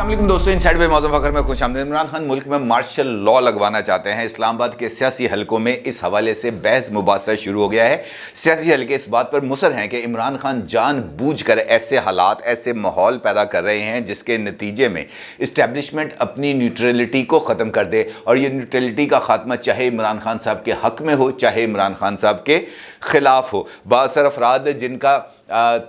अस्सलाम वालेकुम दोस्तों, इनसाइड बाय मौज़ूम फ़खर में खुशामदीद। इमरान खान मुल्क में मार्शल लॉ लगवाना चाहते हैं। इस्लामाबाद के सियासी हलकों में इस हवाले से बहस मुबासा शुरू हो गया है। सियासी हलके इस बात पर मुसर हैं कि इमरान खान जानबूझकर ऐसे हालात, ऐसे माहौल पैदा कर रहे हैं जिसके नतीजे में इस्टेब्लिशमेंट अपनी न्यूट्रलिटी को ख़त्म कर दे, और ये न्यूट्रलिटी का खात्मा चाहे इमरान खान साहब के हक़ में हो, चाहे इमरान खान साहब के ख़िलाफ़ हो। बासर अफराद जिनका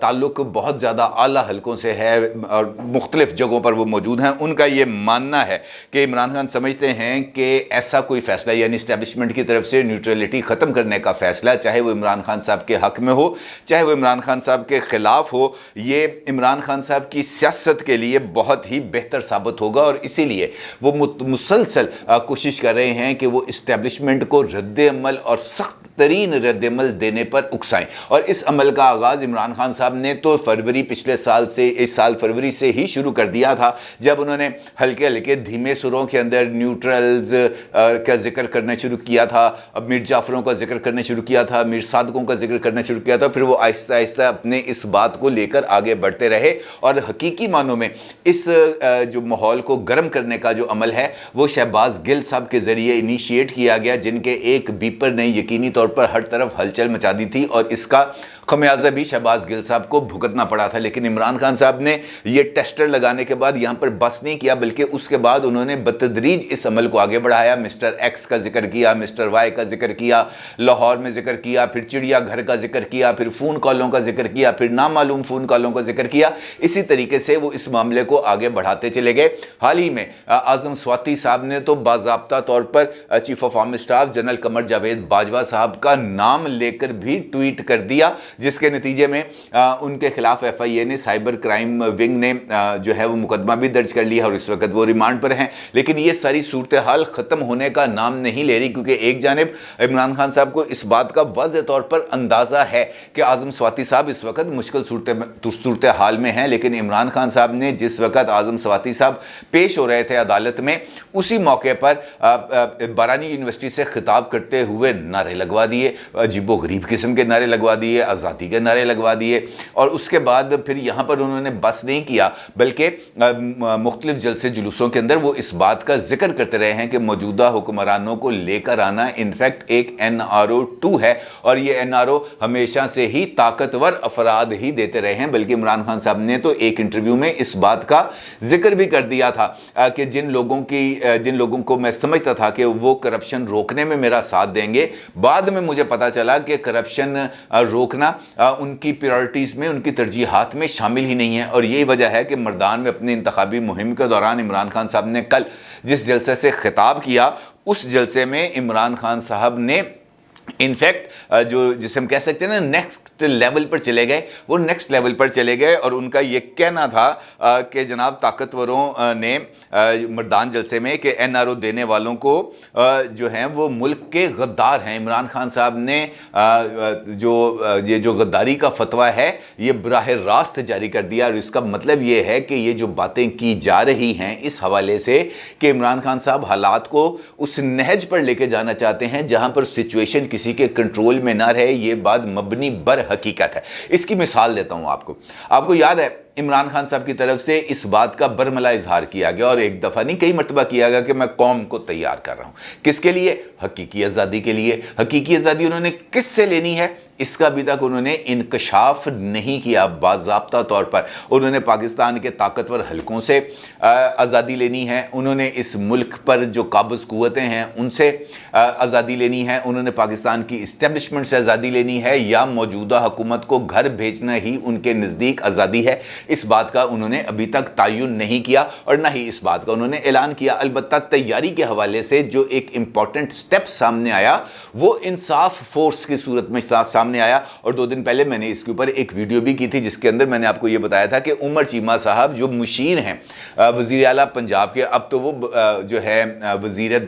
ताल्लुक़ बहुत ज़्यादा आला हलकों से है और मुख्तलिफ़ जगहों पर वो मौजूद हैं, उनका ये मानना है कि इमरान खान समझते हैं कि ऐसा कोई फ़ैसला यानी इस्टेब्लिशमेंट की तरफ से न्यूट्रलिटी ख़त्म करने का फ़ैसला, चाहे वो इमरान खान साहब के हक़ में हो, चाहे वो इमरान खान साहब के ख़िलाफ़ हो, ये इमरान खान साहब की सियासत के लिए बहुत ही बेहतर साबित होगा। और इसीलिए वो मुसलसल कोशिश कर रहे हैं कि वो इस्टेब्लिशमेंट को रद्द-ए-अमल और सख्त तरीन रद्द-ए-अमल देने पर उकसाएं। और इस अमल का आगाज़ इमरान खान साहब ने तो फरवरी पिछले साल से, इस साल फरवरी से ही शुरू कर दिया था, जब उन्होंने हल्के हल्के धीमे सुरों के अंदर न्यूट्रल्स का जिक्र करना शुरू किया था, अब मीर जाफरों का जिक्र करना शुरू किया था, मीर सादकों का जिक्र करना शुरू किया था। फिर वो आहिस्ता आहिस्ता अपने इस बात को लेकर आगे बढ़ते रहे और हकीकी मानों में इस जो माहौल को गर्म करने का जो अमल है वो शहबाज गिल साहब के ज़रिए इनिशिएट किया गया, जिनके एक बीपर ने यकीनी तौर पर हर तरफ हलचल मचा दी थी और इसका खमियाजा भी शहबाज गिल साहब को भुगतना पड़ा था। लेकिन इमरान खान साहब ने ये टेस्टर लगाने के बाद यहाँ पर बस नहीं किया, बल्कि उसके बाद उन्होंने बतदरीज इस अमल को आगे बढ़ाया। मिस्टर एक्स का जिक्र किया, मिस्टर वाई का जिक्र किया, लाहौर में जिक्र किया, फिर चिड़िया घर का जिक्र किया, फिर फ़ोन कॉलों का जिक्र किया, फिर नामालूम फ़ोन कॉलों का जिक्र किया। इसी तरीके से वो इस मामले को आगे बढ़ाते चले गए। हाल ही में आज़म स्वाति साहब ने तो बाज़ाब्ता तौर पर chief of army staff general Qamar Javed Bajwa sahab का नाम लेकर भी ट्वीट कर दिया, जिसके नतीजे में उनके खिलाफ FIA ने, साइबर क्राइम विंग ने जो है वो मुकदमा भी दर्ज कर लिया और इस वक्त वो रिमांड पर हैं। लेकिन ये सारी सूरत हाल ख़त्म होने का नाम नहीं ले रही, क्योंकि एक जानिब इमरान खान साहब को इस बात का वाज़ेह तौर पर अंदाज़ा है कि आज़म स्वाति साहब इस वक्त मुश्किल सूरत हाल में हैं। लेकिन इमरान खान साहब ने जिस वक्त आज़म स्वाति साहब पेश हो रहे थे अदालत में, उसी मौके पर बारानी यूनिवर्सिटी से खिताब करते हुए नारे लगवा दिए, अजीबो गरीब किस्म के नारे लगवा दिए, आज़ादी के नारे लगवा दिए। और उसके बाद फिर यहाँ पर उन्होंने बस नहीं किया, बल्कि मुख्तलिफ जलसे जुलूसों के अंदर वो इस बात का जिक्र करते रहे हैं कि मौजूदा हुक्मरानों को लेकर आना इनफैक्ट एक NRO 2 है, और ये NRO हमेशा से ही ताकतवर अफराद ही देते रहे हैं। बल्कि इमरान खान साहब ने तो एक इंटरव्यू में इस बात का जिक्र भी कर दिया था कि जिन लोगों को मैं समझता था कि वो करप्शन रोकने में मेरा साथ देंगे, बाद में मुझे पता चला कि करप्शन रोकना उनकी प्रायोरिटीज़ में, उनकी तरजीहात में शामिल ही नहीं है। और यही वजह है कि मर्दान में अपनी इंतखाबी मुहिम के दौरान इमरान खान साहब ने कल जिस जलसे से खिताब किया, उस जलसे में इमरान खान साहब ने इनफैक्ट जो जिसे हम कह सकते हैं ना नेक्स्ट लेवल पर चले गए, वो नेक्स्ट लेवल पर चले गए। और उनका ये कहना था कि जनाब ताकतवरों ने मर्दान जलसे में कि NRO देने वालों को जो हैं वो मुल्क के गद्दार हैं। इमरान खान साहब ने ये जो गद्दारी का फतवा है ये बराह रास्त जारी कर दिया। और इसका मतलब ये है कि ये जो बातें की जा रही हैं इस हवाले से कि इमरान खान साहब हालात को उस नहज पर लेके जाना चाहते हैं जहाँ पर सिचुएशन किसी के कंट्रोल में ना रहे, ये बात मबनी बर हकीकत है। इसकी मिसाल देता हूं आपको याद है इमरान खान साहब की तरफ से इस बात का बरमला इजहार किया गया, और एक दफ़ा नहीं कई मरतबा किया गया कि मैं कौम को तैयार कर रहा हूं। किसके लिए? हकीकी आज़ादी के लिए। हकीकी आज़ादी उन्होंने किससे लेनी है, इसका अभी तक उन्होंने इंकशाफ नहीं किया बाज़ाब्ता तौर पर। उन्होंने पाकिस्तान के ताकतवर हलकों से आज़ादी लेनी है, उन्होंने इस मुल्क पर जो काबिज़ कुव्वतें हैं उनसे आज़ादी लेनी है, उन्होंने पाकिस्तान की इस्टेब्लिशमेंट से आज़ादी लेनी है, या मौजूदा हुकूमत को घर भेजना ही उनके नज़दीक आज़ादी है। इस बात का उन्होंने अभी तक तायुन नहीं किया और ना ही इस बात का उन्होंने ऐलान किया। अलबत्ता तैयारी के हवाले से जो एक इम्पॉर्टेंट स्टेप सामने आया वो इंसाफ फोर्स की सूरत में सामने आया। और 2 दिन पहले मैंने इसके ऊपर एक वीडियो भी की थी जिसके अंदर मैंने आपको ये बताया था कि उमर चीमा साहब जो मुशीर हैं वज़ीर आला पंजाब के, अब तो वो जो है वज़ीर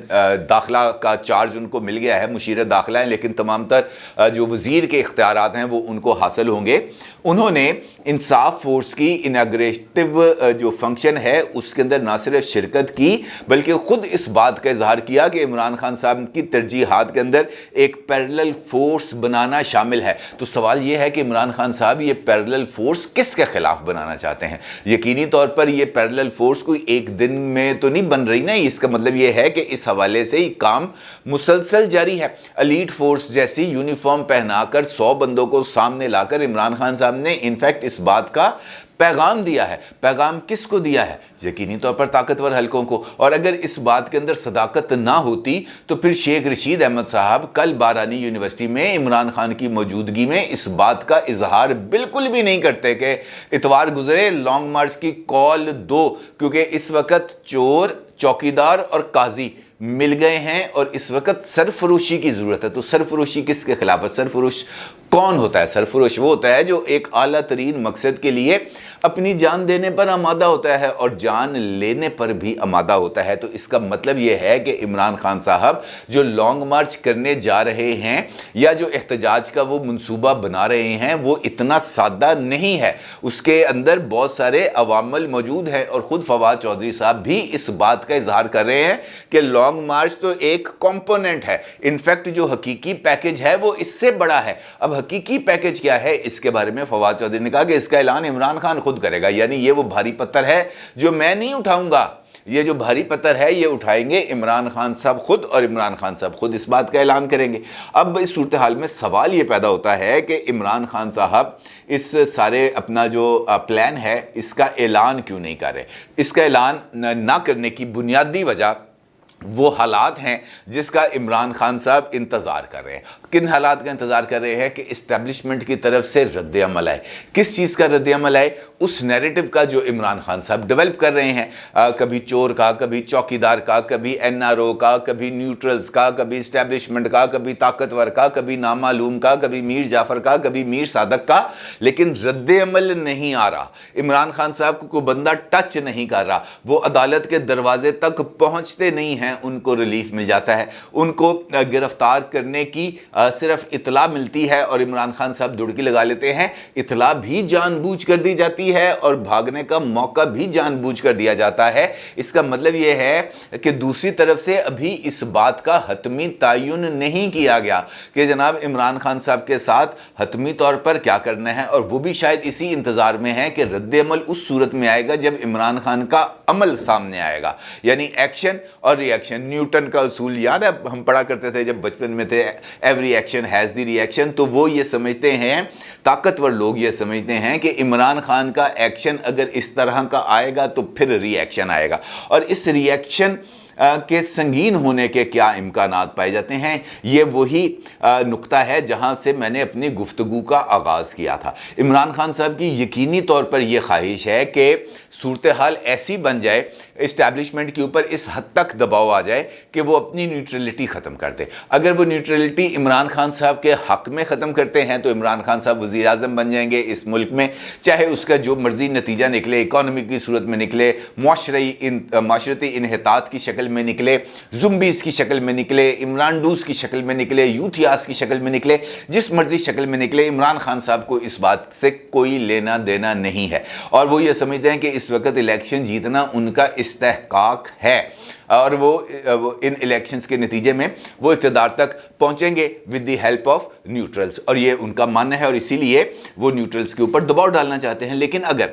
दाखिला का चार्ज उनको मिल गया है, मुशीर दाखिला है, लेकिन तमाम तर जो वज़ीर के इख्तियारात हैं वो उनको हासिल होंगे। उन्होंने इंसाफ फोर्स की इनाग्रेटिव जो फंक्शन है उसके अंदर ना सिर्फ शिरकत की बल्कि खुद इस बात का इजहार किया कि इमरान खान साहब की तरजीहात के अंदर एक पैरेलल फोर्स बनाना शामिल شامل ہے. تو سوال یہ ہے کہ عمران خان صاحب یہ پیرلل فورس کس کے خلاف بنانا چاہتے ہیں؟ یقینی طور پر یہ پیرلل فورس کوئی ایک دن میں تو نہیں بن رہی نا. اس کا مطلب یہ ہے کہ اس حوالے سے کام مسلسل جاری ہے. ایلیٹ فورس جیسی یونیفارم پہنا کر 100 بندوں کو سامنے لا کر عمران خان صاحب نے انفیکٹ اس بات کا پیغام دیا ہے. پیغام کس کو دیا ہے؟ یقینی طور پر طاقتور حلقوں کو. اور اگر اس بات کے اندر صداقت نہ ہوتی تو پھر شیخ رشید احمد صاحب کل بارانی یونیورسٹی میں عمران خان کی موجودگی میں اس بات کا اظہار بالکل بھی نہیں کرتے کہ اتوار گزرے لانگ مارچ کی کال دو، کیونکہ اس وقت چور، چوکیدار اور قاضی مل گئے ہیں اور اس وقت سرفروشی کی ضرورت ہے. تو سرفروشی کس کے خلاف ہے؟ سرفروش کون ہوتا ہے؟ سرفروش وہ ہوتا ہے جو ایک اعلیٰ ترین مقصد کے لیے اپنی جان دینے پر آمادہ ہوتا ہے اور جان لینے پر بھی آمادہ ہوتا ہے. تو اس کا مطلب یہ ہے کہ عمران خان صاحب جو لانگ مارچ کرنے جا رہے ہیں یا جو احتجاج کا وہ منصوبہ بنا رہے ہیں وہ اتنا سادہ نہیں ہے. اس کے اندر بہت سارے عوامل موجود ہیں اور خود فواد چودھری صاحب بھی اس بات کا اظہار کر رہے ہیں کہ لانگ مارچ تو ایک کمپوننٹ ہے. انفیکٹ جو حقیقی پیکج ہے وہ اس سے بڑا ہے. اب حقیقی پیکج کیا ہے اس کے بارے میں فواد چودھری نے کہا کہ اس کا اعلان عمران خان خود کرے گا. یعنی یہ وہ بھاری پتھر ہے جو میں نہیں اٹھاؤں گا، یہ جو بھاری پتھر ہے یہ اٹھائیں گے عمران خان صاحب خود، اور عمران خان صاحب خود اس بات کا اعلان کریں گے. اب اس صورتحال میں سوال یہ پیدا ہوتا ہے کہ عمران خان صاحب اس سارے اپنا جو پلان ہے اس کا اعلان کیوں نہیں کر رہے؟ اس کا اعلان نہ کرنے کی بنیادی وجہ وہ حالات ہیں جس کا عمران خان صاحب انتظار کر رہے ہیں. کن حالات کا انتظار کر رہے ہیں؟ کہ اسٹیبلشمنٹ کی طرف سے رد عمل آئے. کس چیز کا رد عمل آئے؟ اس نیریٹو کا جو عمران خان صاحب ڈیولپ کر رہے ہیں، کبھی چور کا، کبھی چوکیدار کا، کبھی این آر او کا، کبھی نیوٹرلز کا، کبھی اسٹیبلشمنٹ کا، کبھی طاقتور کا، کبھی نامعلوم کا، کبھی میر جعفر کا، کبھی میر صادق کا. لیکن رد عمل نہیں آ رہا. عمران خان صاحب کو کوئی بندہ ٹچ نہیں کر رہا. وہ عدالت کے دروازے تک پہنچتے نہیں ہیں. ان کو ریلیف مل جاتا ہے، ان کو گرفتار کرنے کی صرف اطلاع ملتی ہے اور عمران خان صاحب دڑکی لگا لیتے ہیں. اطلاع بھی جان بوجھ کر دی جاتی ہے اور بھاگنے کا موقع بھی جان بوجھ کر دیا جاتا ہے. اس کا مطلب یہ ہے کہ دوسری طرف سے ابھی اس بات کا حتمی تعین نہیں کیا گیا کہ جناب عمران خان صاحب کے ساتھ حتمی طور پر کیا کرنا ہے، اور وہ بھی شاید اسی انتظار میں ہے کہ رد عمل اس صورت میں آئے گا جب عمران خان کا عمل سامنے آئے گا. یعنی ایکشن اور ری ایکشن. نیوٹن کا اصول یاد ہے ہم پڑھا کرتے تھے جب بچپن میں تھے، every action has the reaction. تو وہ یہ سمجھتے ہیں، طاقتور لوگ یہ سمجھتے ہیں کہ عمران خان کا ایکشن اگر اس طرح کا آئے گا تو پھر ری ایکشن آئے گا. اور اس ری ایکشن کے سنگین ہونے کے کیا امکانات پائے جاتے ہیں؟ یہ وہی نقطہ ہے جہاں سے میں نے اپنی گفتگو کا آغاز کیا تھا. عمران خان صاحب کی یقینی طور پر یہ خواہش ہے کہ صورتحال ایسی بن جائے، اسٹیبلشمنٹ کے اوپر اس حد تک دباؤ آ جائے کہ وہ اپنی نیوٹرلٹی ختم کر دے. اگر وہ نیوٹرلٹی عمران خان صاحب کے حق میں ختم کرتے ہیں تو عمران خان صاحب وزیر اعظم بن جائیں گے اس ملک میں، چاہے اس کا جو مرضی نتیجہ نکلے، اکانومی کی صورت میں نکلے، معاشرتی انحطاط کی شکل میں نکلے، زمبیز کی شکل میں نکلے، عمران ڈوز کی شکل میں نکلے، یوتھیاس کی شکل میں نکلے، جس مرضی شکل میں نکلے. عمران خان صاحب کو اس بات سے کوئی لینا دینا نہیں ہے اور وہ یہ سمجھتے ہیں کہ اس وقت الیکشن جیتنا ان کا استحقاق ہے اور وہ ان الیکشنز کے نتیجے میں وہ اقتدار تک پہنچیں گے with the help of neutrals. اور یہ ان کا ماننا ہے اور اسی لیے وہ نیوٹرلز کے اوپر دباؤ ڈالنا چاہتے ہیں. لیکن اگر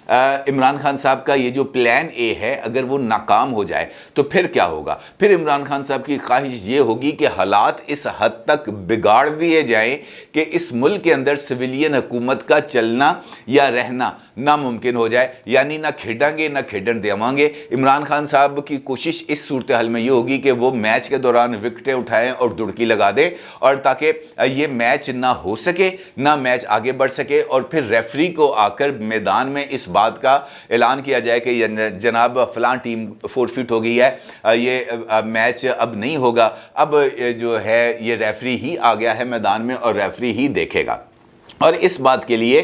عمران خان صاحب کا یہ جو پلان اے ہے اگر وہ ناکام ہو جائے تو پھر کیا ہوگا؟ پھر عمران خان صاحب کی خواہش یہ ہوگی کہ حالات اس حد تک بگاڑ دیے جائیں کہ اس ملک کے اندر سویلین حکومت کا چلنا یا رہنا ناممکن ہو جائے. یعنی نہ کھیڈیں گے نہ کھیڈن دیواں گے. عمران خان صاحب کی کوشش اس صورتحال میں یہ ہوگی کہ وہ میچ کے دوران وکٹیں اٹھائیں اور دڑکی لگا دیں، اور تاکہ یہ میچ نہ ہو سکے، نہ میچ آگے بڑھ سکے، اور پھر ریفری کو آ کر میدان میں اس بات کا اعلان کیا جائے کہ جناب فلاں ٹیم فورفٹ ہو گئی ہے، یہ میچ اب نہیں ہوگا، اب جو ہے یہ ریفری ہی آ گیا ہے میدان میں اور ریفری ہی دیکھے گا. اور اس بات کے لیے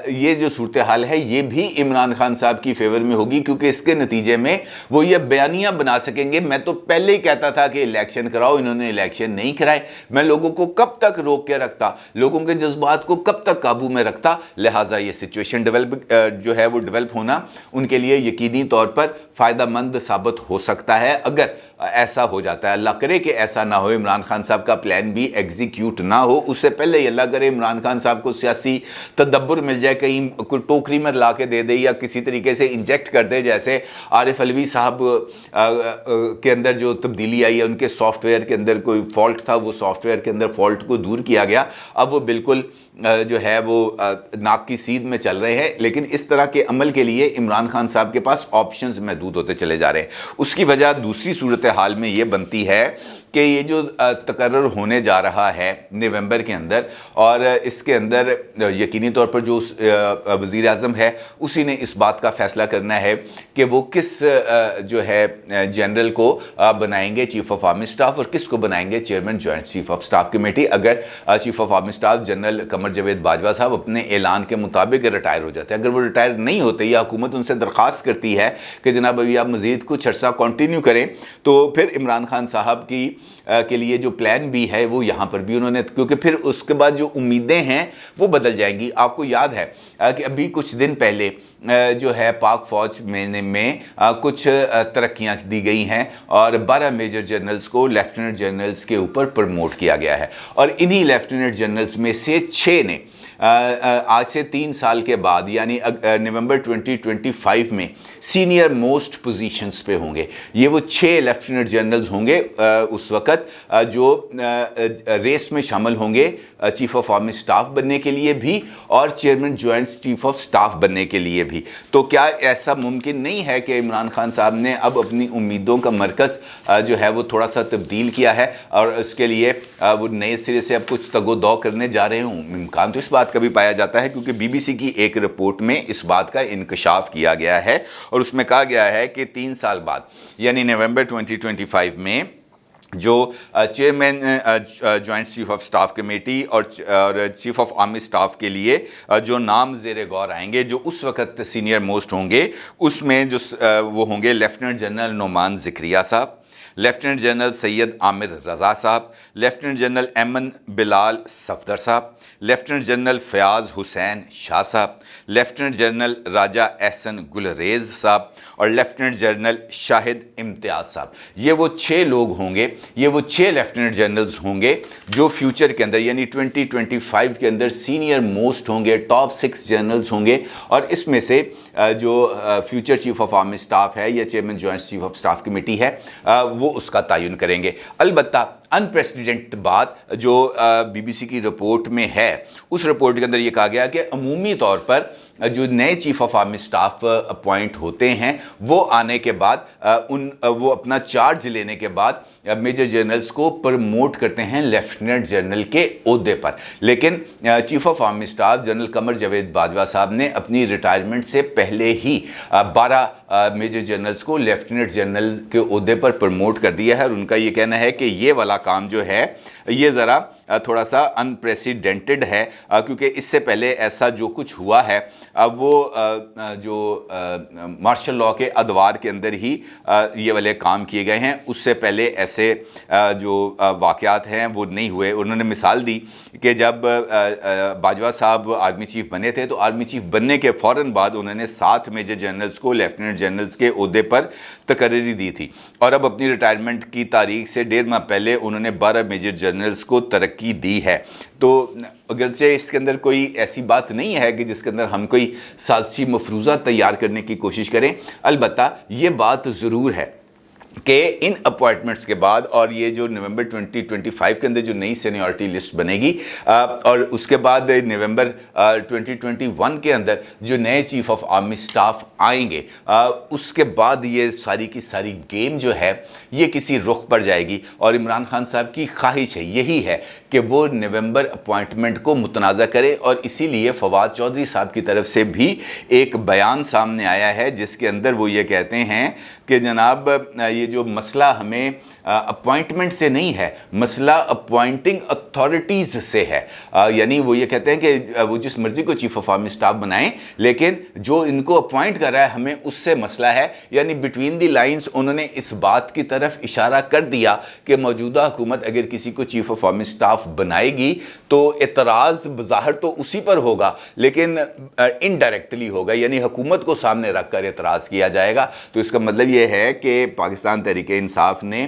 یہ جو صورتحال ہے یہ بھی عمران خان صاحب کی فیور میں ہوگی، کیونکہ اس کے نتیجے میں وہ یہ بیانیاں بنا سکیں گے. میں تو پہلے ہی کہتا تھا کہ الیکشن کراؤ، انہوں نے الیکشن نہیں کرائے. میں لوگوں کو کب تک روک کے رکھتا، لوگوں کے جذبات کو کب تک قابو میں رکھتا. لہٰذا یہ سچویشن جو ہے وہ ڈیولپ ہونا ان کے لیے یقینی طور پر फ़ायदा मंद साबित हो सकता है अगर ऐसा हो जाता है। अल्लाह करे कि ऐसा ना हो, इमरान खान साहब का प्लान भी एग्जीक्यूट ना हो। उससे पहले ही अल्लाह करे इमरान खान साहब को सियासी तदब्बर मिल जाए, कहीं कोई टोकरी में ला के दे दे या किसी तरीके से इंजेक्ट कर दे, जैसे आरिफ अलवी साहब के अंदर जो तब्दीली आई है, उनके सॉफ्टवेयर के अंदर कोई फॉल्ट था, वो सॉफ्टवेयर के अंदर फॉल्ट को दूर किया गया, अब वो बिल्कुल जो है वो नाक की सीध में चल रहे हैं। लेकिन इस तरह के अमल के लिए इमरान खान साहब के पास ऑप्शंस महदूद होते चले जा रहे हैं। उसकी वजह दूसरी सूरत हाल में ये बनती है कि ये जो तकर्रर होने जा रहा है नवंबर के अंदर, और इसके अंदर यकीनी तौर पर जो वज़ीर आज़म है उसी ने इस बात का फ़ैसला करना है कि वो किस जो है जनरल को बनाएंगे चीफ़ ऑफ आर्मी स्टाफ और किस को बनाएंगे chairman joint chief of staff committee. अगर chief of army staff general Qamar Javed Bajwa sahab अपने ऐलान के मुताबिक रिटायर हो जाते हैं, अगर वो रिटायर नहीं होते या हुकूमत उनसे दरख्वास्त करती है कि जनाब अभी आप मज़ीद कुछ अर्सा कंटिन्यू करें, तो फिर इमरान खान साहब के लिए जो प्लान भी है वो यहाँ पर भी उन्होंने, क्योंकि फिर उसके बाद जो उम्मीदें हैं वो बदल जाएंगी। आपको याद है कि अभी कुछ दिन पहले जो है पाक फ़ौज में कुछ तरक्कियाँ दी गई हैं और 12 मेजर जनरल्स को लेफ्टिनेंट जनरल्स के ऊपर प्रमोट किया गया है, और इन्हीं लेफ्टिनेंट जनरल्स में से 6 ने आज से 3 साल के बाद यानी नवंबर 2025 में सीनियर मोस्ट पोजीशंस पे होंगे। ये वो 6 लेफ्टिनेंट जनरल्स होंगे उस वक़्त जो रेस में शामिल होंगे चीफ़ ऑफ आर्मी स्टाफ बनने के लिए भी और chairman joint chief of staff बनने के लिए भी। तो क्या ऐसा मुमकिन नहीं है कि इमरान खान साहब ने अब अपनी उम्मीदों का मरकज़ जो है वो थोड़ा सा तब्दील किया है और उसके लिए वो नए सिरे से अब कुछ तगो-दौ करने जा रहे हों? इम्कान तो इस बात का भी पाया जाता है, क्योंकि BBC की एक रिपोर्ट में इस बात का इंकशाफ किया गया है और उसमें कहा गया है कि 3 साल बाद यानी नवंबर 2025 में जो chairman joint chief of staff committee और चीफ ऑफ आर्मी स्टाफ के लिए जो नाम ज़ेरे गौर आएंगे, जो उस वक़्त सीनियर मोस्ट होंगे, उसमें जो वो होंगे लेफ्टिनेंट जनरल नोमान ज़िक्रिया साहब, लेफ्टिनेंट जनरल सैयद आमिर रज़ा साहब, लेफ्टिनेंट जनरल एमन बिलाल सफदर साहब, लेफ्टिनेंट जनरल फ़याज़ हुसैन शाह साहब, लेफ्टिनेंट जनरल राजा एहसन गुलरेज़ साहब और लेफ्टिनेंट जनरल शाहिद इम्तियाज़ साहब। ये वो 6 लोग होंगे, ये वो 6 लेफ्टिनेंट जनरल्स होंगे जो फ्यूचर के अंदर यानी 2025 के अंदर सीनियर मोस्ट होंगे, टॉप 6 जनरल्स होंगे, और इसमें से जो future chief of army staff है या chairman joint chief of staff committee है वो उसका तयन करेंगे। अलबत्ता अनप्रेसिडेंट बात जो BBC की रिपोर्ट में है, उस रिपोर्ट के अंदर ये कहा गया कि अमूमी तौर पर जो नए chief of army staff appoint होते हैं वो आने के बाद वो अपना चार्ज लेने के बाद मेजर जनरल्स को प्रमोट करते हैं लेफ्टिनेंट जनरल के ओहदे पर। लेकिन chief of army staff general Qamar Javed Bajwa sahab ने अपनी रिटायरमेंट से पहले ही 12 मेजर जनरल्स को लेफ्टिनेंट जनरल के ओहदे पर प्रमोट कर दिया है, और उनका ये कहना है कि ये वाला काम जो है ये ज़रा थोड़ा सा अनप्रेसिडेंटेड है, क्योंकि इससे पहले ऐसा जो कुछ हुआ है वो जो मार्शल लॉ के अदवार के अंदर ही ये वाले काम किए गए हैं। उससे पहले ऐसे जो वाक़यात हैं वो नहीं हुए। उन्होंने मिसाल दी कि जब बाजवा साहब आर्मी चीफ बने थे तो आर्मी चीफ बनने के फ़ौरन बाद उन्होंने 7 मेजर जनरल्स को लेफ्टिनेंट जनरल्स के ओहदे पर तकर्री दी थी, और अब अपनी रिटायरमेंट की तारीख से 1.5 माह पहले उन्होंने 12 मेजर जनरल्स को तरक्की दी है। तो अगरचे इसके अंदर कोई ऐसी बात नहीं है कि जिसके अंदर हम कोई साजिशी मफरूज़ा तैयार करने की कोशिश करें, अलबत्ता ये बात ज़रूर है कि इन अपॉइंटमेंट्स के बाद और ये जो नवंबर 2025 के अंदर जो नई सीनियरिटी लिस्ट बनेगी और उसके बाद नवंबर 2021 के अंदर जो नए चीफ ऑफ आर्मी स्टाफ आएंगे, उसके बाद ये सारी की सारी गेम जो है ये किसी रुख पर जाएगी। और इमरान खान साहब की ख्वाहिश है, यही है कि वो नवंबर अपॉइंटमेंट को मुतनाज़ा करे, और इसीलिए फवाद चौधरी साहब की तरफ से भी एक बयान सामने आया है जिसके अंदर वो ये कहते हैं कि जनाब ये जो मसला हमें अपॉइंटमेंट से नहीं है, मसला अपॉइंटिंग अथॉरिटीज़ से है। यानी वो ये कहते हैं कि वो जिस मर्जी को चीफ ऑफ आर्मी स्टाफ बनाएं, लेकिन जो इनको अपॉइंट कर रहा है हमें उससे मसला है। यानी बिटवीन द लाइंस उन्होंने इस बात की तरफ इशारा कर दिया कि मौजूदा हुकूमत अगर किसी को चीफ ऑफ आर्मी स्टाफ बनाएगी तो एतराज़ बज़ाहिर तो उसी पर होगा, लेकिन इनडायरेक्टली होगा, यानी हुकूमत को सामने रख कर एतराज़ किया जाएगा। तो इसका मतलब ये है कि पाकिस्तान तहरीक इंसाफ ने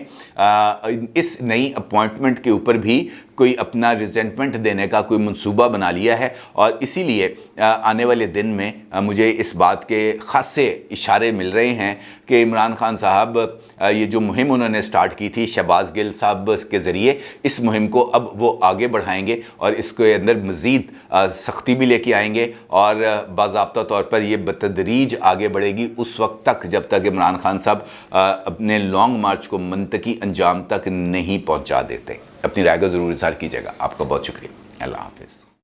इस नई अपॉइंटमेंट के ऊपर भी कोई अपना रिजेंटमेंट देने का कोई मंसूबा बना लिया है, और इसीलिए आने वाले दिन में मुझे इस बात के ख़ासे इशारे मिल रहे हैं कि इमरान खान साहब ये जो मुहिम उन्होंने स्टार्ट की थी शहबाज गिल साहब के ज़रिए, इस मुहिम को अब वो आगे बढ़ाएंगे और इसके अंदर मज़ीद सख्ती भी लेके आएंगे, और बाज़ाब्ता तौर पर ये बतदरीज आगे बढ़ेगी उस वक्त तक जब तक इमरान खान साहब अपने लॉन्ग मार्च को मंतकी अंजाम तक नहीं पहुंचा देते। अपनी राय का ज़रूर इज़हार कीजिएगा। आपका बहुत शुक्रिया। अल्लाह हाफ़िज़।